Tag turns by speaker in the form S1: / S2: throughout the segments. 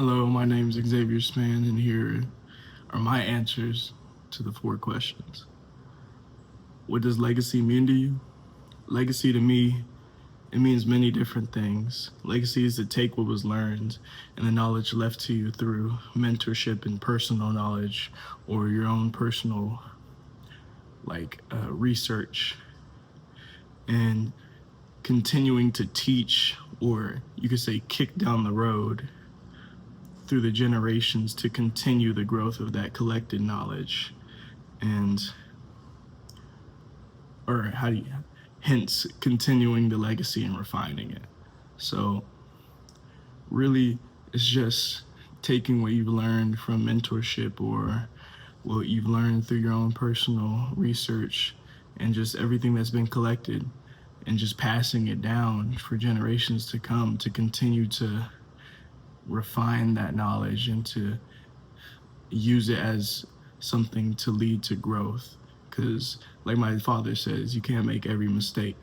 S1: Hello, my name is Xavier Spann, and here are my answers to the 4 questions. What does legacy mean to you? Legacy to me, it means many different things. Legacy is to take what was learned and the knowledge left to you through mentorship and personal knowledge or your own personal research and continuing to teach, or you could say kick down the road through the generations to continue the growth of that collected knowledge and or how do you hence continuing the legacy and refining it. So really it's just taking what you've learned from mentorship or what you've learned through your own personal research and just everything that's been collected and just passing it down for generations to come to continue to refine that knowledge and to use it as something to lead to growth. Because, like my father says, you can't make every mistake.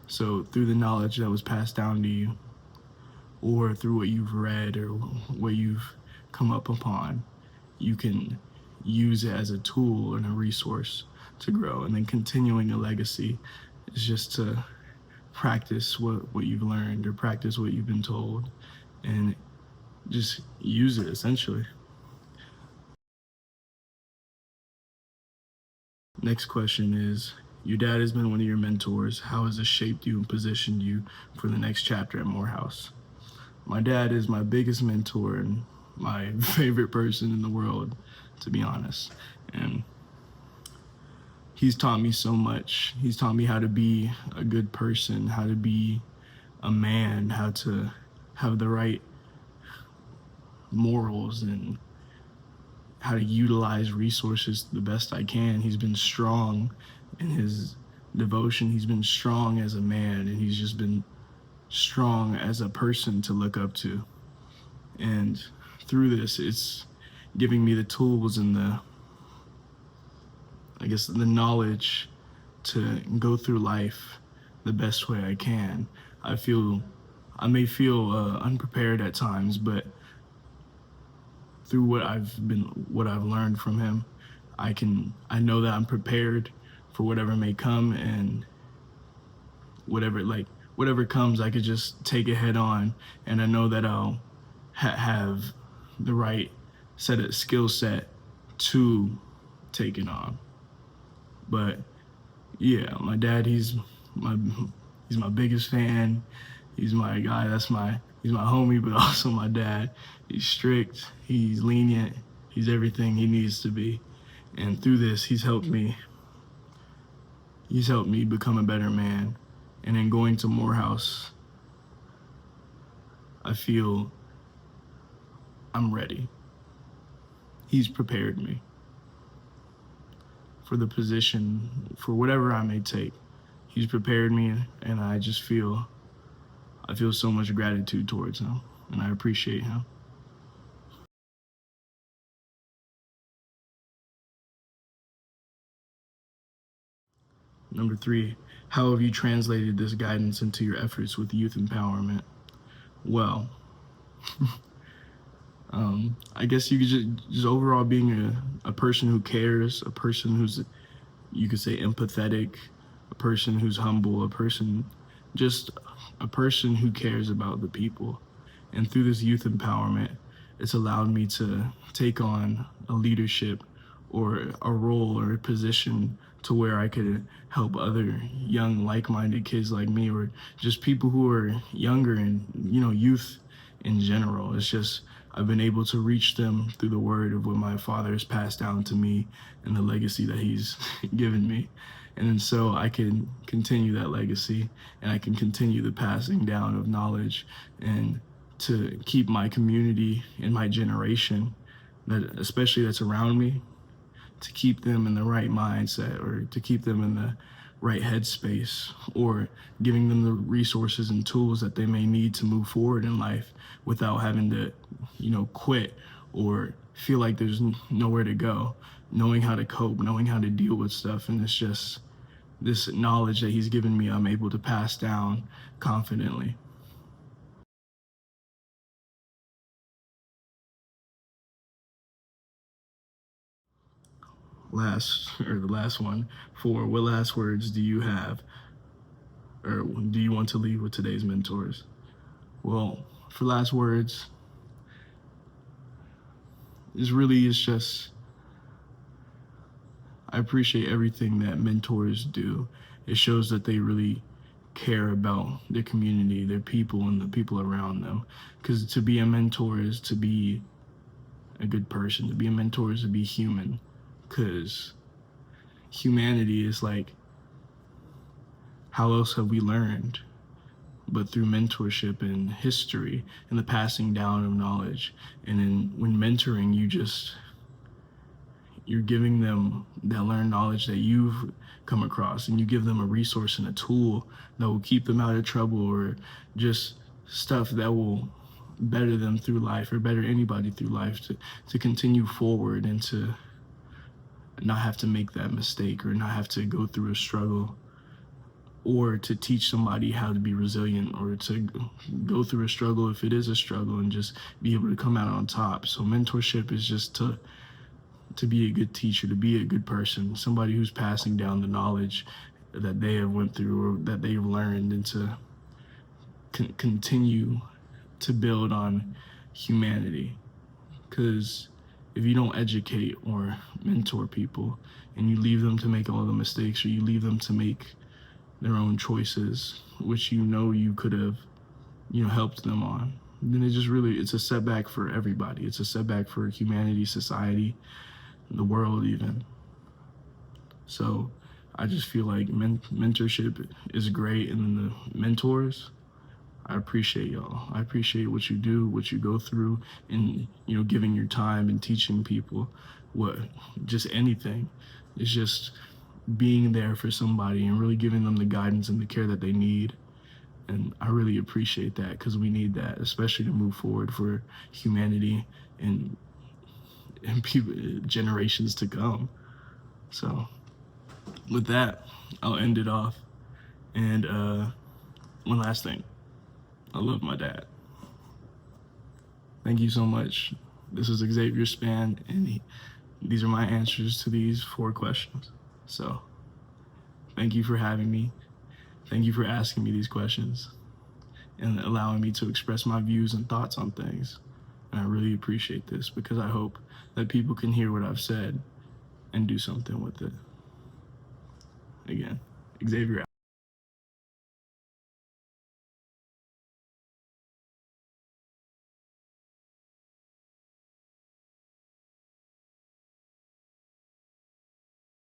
S1: So, through the knowledge that was passed down to you, or through what you've read or what you've come up upon, you can use it as a tool and a resource to grow. And then continuing a legacy is just to practice what you've learned or practice what you've been told and just use it essentially. Next question is, your dad has been one of your mentors. How has this shaped you and positioned you for the next chapter at Morehouse? My dad is my biggest mentor and my favorite person in the world, to be honest. And he's taught me so much. He's taught me how to be a good person, how to be a man, how to have the right morals and how to utilize resources the best I can. He's been strong in his devotion. He's been strong as a man, and he's just been strong as a person to look up to. And through this, it's giving me the tools and the knowledge to go through life the best way I can. I may feel unprepared at times, but through what I've learned from him, I know that I'm prepared for whatever may come, and whatever comes, I could just take it head on, and I know that I'll have the right skill set to take it on. But yeah, my dad, he's my biggest fan. He's my guy. He's my homie, but also my dad. He's strict. He's lenient. He's everything he needs to be. And through this, he's helped me become a better man. And in going to Morehouse, I feel I'm ready. He's prepared me for the position, for whatever I may take. He's prepared me, and I feel so much gratitude towards him, and I appreciate him. Number 3, how have you translated this guidance into your efforts with youth empowerment? Well, I guess you could just overall being a person who cares, a person who's, you could say, empathetic, a person who's humble, just a person who cares about the people. And through this youth empowerment, it's allowed me to take on a leadership or a role or a position to where I could help other young like-minded kids like me, or just people who are younger and, youth in general. It's just, I've been able to reach them through the word of what my father has passed down to me and the legacy that he's given me. And so I can continue that legacy, and I can continue the passing down of knowledge, and to keep my community and my generation, especially that's around me, to keep them in the right mindset, or to keep them in the right headspace, or giving them the resources and tools that they may need to move forward in life without having to, quit or feel like there's nowhere to go, knowing how to cope, knowing how to deal with stuff. And it's just this knowledge that he's given me, I'm able to pass down confidently. the last one, for what last words do you have, or do you want to leave with today's mentors? Well, for last words, it's just, I appreciate everything that mentors do. It shows that they really care about their community, their people, and the people around them. Because to be a mentor is to be a good person. To be a mentor is to be human. Because humanity is like, how else have we learned but through mentorship and history and the passing down of knowledge? And then when mentoring, you're giving them that learned knowledge that you've come across, and you give them a resource and a tool that will keep them out of trouble, or just stuff that will better them through life, or better anybody through life, to continue forward and to not have to make that mistake, or not have to go through a struggle, or to teach somebody how to be resilient, or to go through a struggle if it is a struggle, and just be able to come out on top. So mentorship is just to be a good teacher, to be a good person, somebody who's passing down the knowledge that they have went through, or that they've learned, and to continue to build on humanity. Because if you don't educate or mentor people, and you leave them to make all the mistakes, or you leave them to make their own choices, which you could have, helped them on, then it's a setback for everybody. It's a setback for humanity, society, the world even. So I just feel like mentorship is great, and then the mentors, I appreciate y'all. I appreciate what you do, what you go through, and giving your time and teaching people just anything. It's just being there for somebody and really giving them the guidance and the care that they need. And I really appreciate that, because we need that, especially to move forward for humanity and people, generations to come. So with that, I'll end it off. And one last thing, I love my dad. Thank you so much. This is Xavier Spann, and these are my answers to these 4 questions. So thank you for having me. Thank you for asking me these questions and allowing me to express my views and thoughts on things. And I really appreciate this, because I hope that people can hear what I've said and do something with it. Again, Xavier out.